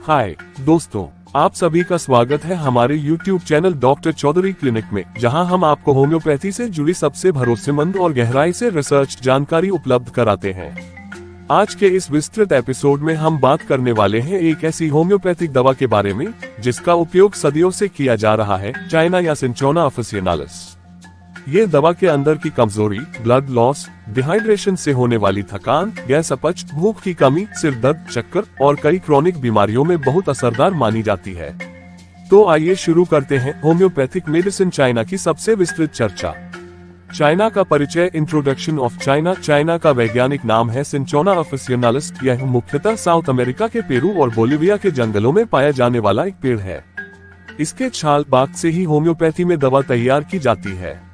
हाय दोस्तों, आप सभी का स्वागत है हमारे YouTube channel doctor Chaudhary clinic में, जहां हम आपको होम्योपैथी से जुड़ी सबसे भरोसेमंद और गहराई से रिसर्च जानकारी उपलब्ध कराते हैं। आज के इस विस्तृत एपिसोड में हम बात करने वाले हैं एक ऐसी होम्योपैथिक दवा के बारे में जिसका उपयोग सदियों से किया जा रहा है, चाइना या सिंचोना ऑफिसिनालिस। ये दवा के अंदर की कमजोरी, ब्लड लॉस, डिहाइड्रेशन से होने वाली थकान, गैस अपच, भूख की कमी, सिर दर्द, चक्कर और कई क्रोनिक बीमारियों में बहुत असरदार मानी जाती है। तो आइए शुरू करते हैं होम्योपैथिक मेडिसिन चाइना की सबसे विस्तृत चर्चा। चाइना का परिचय। Introduction of China. चाइना का वैज्ञानिक नाम है सिंचोना ऑफिसिनालिस। यह मुख्यतः साउथ अमेरिका के पेरू और बोलिविया के जंगलों में पाया जाने वाला एक पेड़ है। इसके छाल बाग से ही होम्योपैथी में दवा तैयार की जाती है।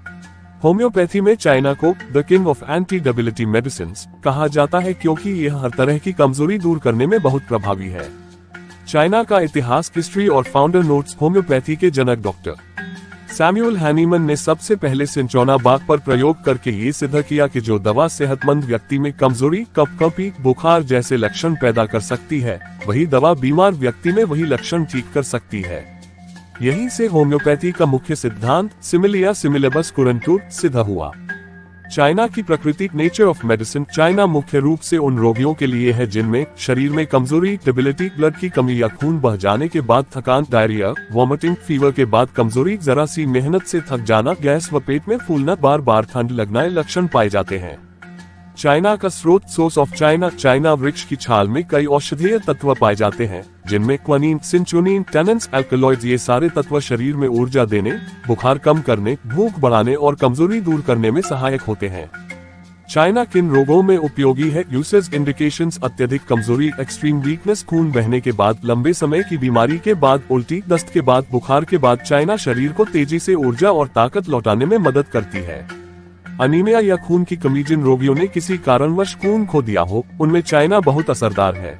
होम्योपैथी में चाइना को the king of anti debility medicine कहा जाता है क्योंकि यह हर तरह की कमजोरी दूर करने में बहुत प्रभावी है। चाइना का इतिहास, हिस्ट्री और फाउंडर नोट्स। होम्योपैथी के जनक डॉक्टर सैमुअल हैनीमन ने सबसे पहले सिंचोना बाग पर प्रयोग करके ये सिद्ध किया कि जो दवा सेहतमंद व्यक्ति में कमजोरी, कपकपी, बुखार जैसे लक्षण पैदा कर सकती है, वही दवा बीमार व्यक्ति में वही लक्षण ठीक कर सकती है। यहीं से होम्योपैथी का मुख्य सिद्धांत सिमिलिया सिमिलेबस कुरंटूर सिद्ध हुआ। चाइना की प्रकृति। Nature of medicine. चाइना मुख्य रूप से उन रोगियों के लिए है जिनमें शरीर में कमजोरी, डेबिलिटी, ब्लड की कमी या खून बह जाने के बाद थकान, डायरिया, वॉमिटिंग, फीवर के बाद कमजोरी, जरा सी मेहनत से थक जाना, गैस व पेट में फूलना, बार बार ठंड लगना लक्षण पाए जाते हैं। चाइना का स्रोत। Source of China. चाइना वृक्ष की छाल में कई औषधीय तत्व पाए जाते हैं जिनमें क्विनीन, सिंचोनिन, टैनिन्स, एल्कलॉइड्स, ये सारे तत्व शरीर में ऊर्जा देने, बुखार कम करने, भूख बढ़ाने और कमजोरी दूर करने में सहायक होते हैं। चाइना किन रोगों में उपयोगी है? यूसेज। इंडिकेशंस: अत्यधिक कमजोरी, एक्सट्रीम वीकनेस, खून बहने के बाद, लंबे समय की बीमारी के बाद, उल्टी, दस्त के बाद, बुखार के बाद। चाइना शरीर को तेजी से ऊर्जा और ताकत लौटाने में मदद करती है। अनीमिया या खून की कमी। जिन रोगियों ने किसी कारणवश खून खो दिया हो, उनमें चाइना बहुत असरदार है।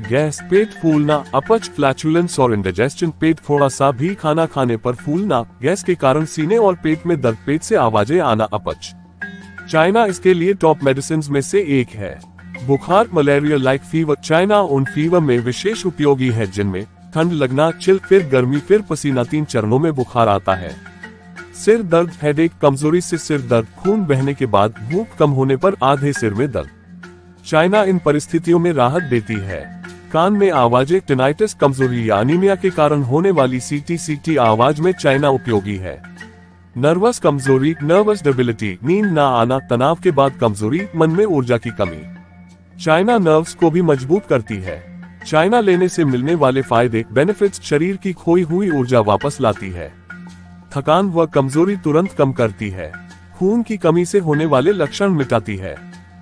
गैस, पेट फूलना, अपच, फ्लैचुलेंस और इंडाइजेशन। पेट थोड़ा सा भी खाना खाने पर फूलना, गैस के कारण सीने और पेट में दर्द, पेट से आवाजें आना, अपच। चाइना इसके लिए टॉप मेडिसिन में से एक है। बुखार, मलेरिया लाइक फीवर। चाइना उन फीवर में विशेष उपयोगी है जिनमें ठंड लगना, चिल, फिर गर्मी, फिर पसीना, 3 चरणों में बुखार आता है। सिर दर्द, हेडेक, कमजोरी से सिर दर्द, खून बहने के बाद, भूख कम होने पर आधे सिर में दर्द। चाइना इन परिस्थितियों में राहत देती है। कान में आवाजें, टिनाइटिस, कमजोरी या अनीमिया के कारण होने वाली सीटी आवाज में चाइना उपयोगी है। नर्वस कमजोरी, नर्वस डेबिलिटी, नींद ना आना, तनाव के बाद कमजोरी, मन में ऊर्जा की कमी। चाइना नर्व्स को भी मजबूत करती है। चाइना लेने से मिलने वाले फायदे, बेनिफिट्स: शरीर की खोई हुई ऊर्जा वापस लाती है। थकान व कमजोरी तुरंत कम करती है। खून की कमी से होने वाले लक्षण मिटाती है।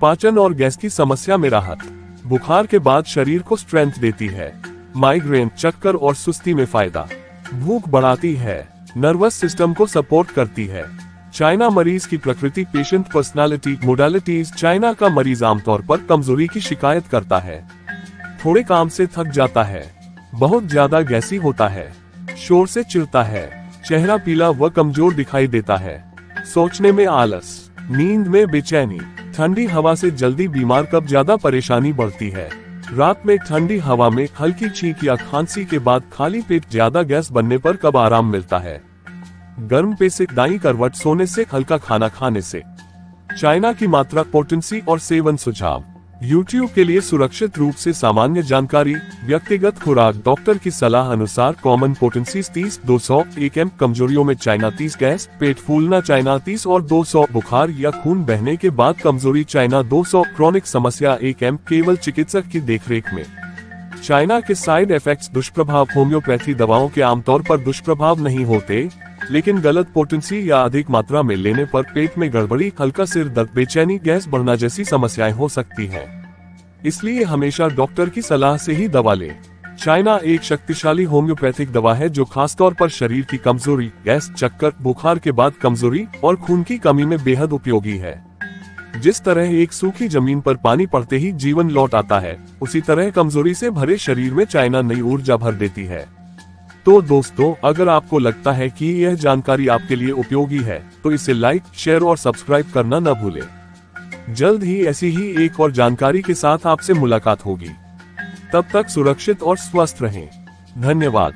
पाचन और गैस की समस्या में राहत। बुखार के बाद शरीर को स्ट्रेंथ देती है। माइग्रेन, चक्कर और सुस्ती में फायदा। भूख बढ़ाती है। नर्वस सिस्टम को सपोर्ट करती है। चाइना मरीज की प्रकृति। Patient personality, modalities. चाइना का मरीज आमतौर पर कमजोरी की शिकायत करता है, थोड़े काम से थक जाता है, बहुत ज्यादा गैसी होता है, शोर से चिढ़ता है, चेहरा पीला व कमजोर दिखाई देता है, सोचने में आलस, नींद में बेचैनी, ठंडी हवा से जल्दी बीमार, कब ज्यादा परेशानी बढ़ती है, रात में ठंडी हवा में हल्की छींक या खांसी के बाद, खाली पेट, ज्यादा गैस बनने पर कब आराम मिलता है, गर्म पे से, दाईं करवट, सोने से, हल्का खाना खाने से। चाइना की मात्रा, पोटेंसी और सेवन सुझाव। YouTube के लिए सुरक्षित रूप से सामान्य जानकारी, व्यक्तिगत खुराक, डॉक्टर की सलाह अनुसार। कॉमन पोटेंसी 30-200 1 कमजोरियों में चाइना 30, गैस, पेट फूलना चाइना 30 और 200, बुखार या खून बहने के बाद कमजोरी चाइना 200, क्रोनिक समस्या 1 केवल चिकित्सक की देखरेख में। चाइना के साइड इफेक्ट्स, दुष्प्रभाव। होम्योपैथी दवाओं के आमतौर पर दुष्प्रभाव नहीं होते, लेकिन गलत पोटेंसी या अधिक मात्रा में लेने पर पेट में गड़बड़ी, हल्का सिर दर्द, बेचैनी, गैस बढ़ना जैसी समस्याएं हो सकती हैं। इसलिए हमेशा डॉक्टर की सलाह से ही दवा लें। चाइना एक शक्तिशाली होम्योपैथिक दवा है जो खासतौर पर शरीर की कमजोरी, गैस, चक्कर, बुखार के बाद कमजोरी और खून की कमी में बेहद उपयोगी है। जिस तरह एक सूखी जमीन पर पानी पड़ते ही जीवन लौट आता है, उसी तरह कमजोरी से भरे शरीर में चाइना नई ऊर्जा भर देती है। तो दोस्तों, अगर आपको लगता है कि यह जानकारी आपके लिए उपयोगी है, तो इसे लाइक, शेयर और सब्सक्राइब करना न भूलें। जल्द ही ऐसी ही एक और जानकारी के साथ आपसे मुलाकात होगी। तब तक सुरक्षित और स्वस्थ रहें। धन्यवाद।